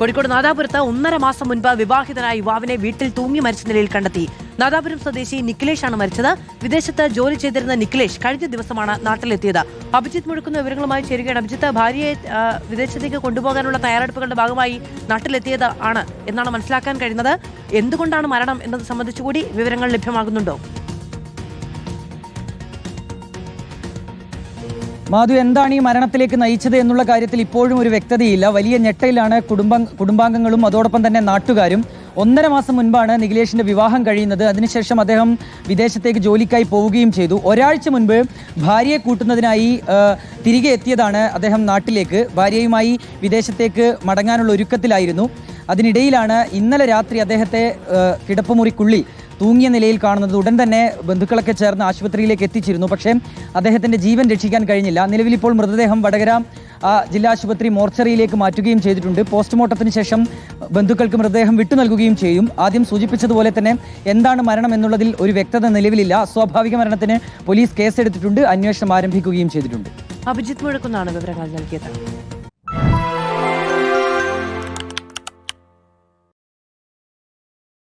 കോഴിക്കോട് നാദാപുരത്ത് 1.5 മാസം മുൻപ് വിവാഹിതനായ യുവാവിനെ വീട്ടിൽ തൂങ്ങി മരിച്ച നിലയിൽ കണ്ടെത്തി. നാദാപുരം സ്വദേശി നിഖിലേഷാണ് മരിച്ചത്. വിദേശത്ത് ജോലി ചെയ്തിരുന്ന നിഖിലേഷ് കഴിഞ്ഞ ദിവസമാണ് നാട്ടിലെത്തിയത്. അഭിജിത്ത് മുഴക്കുന്ന വിവരങ്ങളുമായി ചേരുകയാണ്. അഭിജിത്ത്, ഭാര്യയെ വിദേശത്തേക്ക് കൊണ്ടുപോകാനുള്ള തയ്യാറെടുപ്പുകളുടെ ഭാഗമായി നാട്ടിലെത്തിയത് ആണ് എന്നാണ് മനസ്സിലാക്കാൻ കഴിയുന്നത്. എന്തുകൊണ്ടാണ് മരണം എന്നത് സംബന്ധിച്ചുകൂടി വിവരങ്ങൾ ലഭ്യമാകുന്നുണ്ടോ? മാധു, എന്താണ് ഈ മരണത്തിലേക്ക് നയിച്ചത് എന്നുള്ള കാര്യത്തിൽ ഇപ്പോഴും ഒരു വ്യക്തതയില്ല. വലിയ ഞെട്ടയിലാണ് കുടുംബാംഗങ്ങളും അതോടൊപ്പം തന്നെ നാട്ടുകാരും. 1.5 മാസം മുൻപാണ് നിഖിലേഷിന്റെ വിവാഹം കഴിയുന്നത്. അതിനുശേഷം അദ്ദേഹം വിദേശത്തേക്ക് ജോലിക്കായി പോവുകയും ചെയ്തു. ഒരാഴ്ച മുൻപ് ഭാര്യയെ കൂട്ടുന്നതിനായി തിരികെ എത്തിയതാണ് അദ്ദേഹം നാട്ടിലേക്ക്. ഭാര്യയുമായി വിദേശത്തേക്ക് മടങ്ങാനുള്ള ഒരുക്കത്തിലായിരുന്നു. അതിനിടയിലാണ് ഇന്നലെ രാത്രി അദ്ദേഹത്തെ കിടപ്പുമുറിക്കുള്ളിൽ തൂങ്ങിയ നിലയിൽ കാണുന്നത്. ഉടൻ തന്നെ ബന്ധുക്കളൊക്കെ ചേർന്ന് ആശുപത്രിയിലേക്ക് എത്തിച്ചിരുന്നു. പക്ഷേ അദ്ദേഹത്തിൻ്റെ ജീവൻ രക്ഷിക്കാൻ കഴിഞ്ഞില്ല. നിലവിലിപ്പോൾ മൃതദേഹം വടകര ജില്ലാ ആശുപത്രി മോർച്ചറിയിലേക്ക് മാറ്റുകയും ചെയ്തിട്ടുണ്ട്. പോസ്റ്റ്മോർട്ടത്തിന് ശേഷം ബന്ധുക്കൾക്ക് മൃതദേഹം വിട്ടു നൽകുകയും ചെയ്യും. ആദ്യം സൂചിപ്പിച്ചതുപോലെ തന്നെ എന്താണ് മരണം എന്നുള്ളതിൽ ഒരു വ്യക്തത നിലവിലില്ല. അസ്വാഭാവിക മരണത്തിന് പോലീസ് കേസെടുത്തിട്ടുണ്ട്. അന്വേഷണം ആരംഭിക്കുകയും ചെയ്തിട്ടുണ്ട്. അഭിജിത്ത് മുഴക്കുന്നാണ് വിവരങ്ങൾ നൽകിയത്.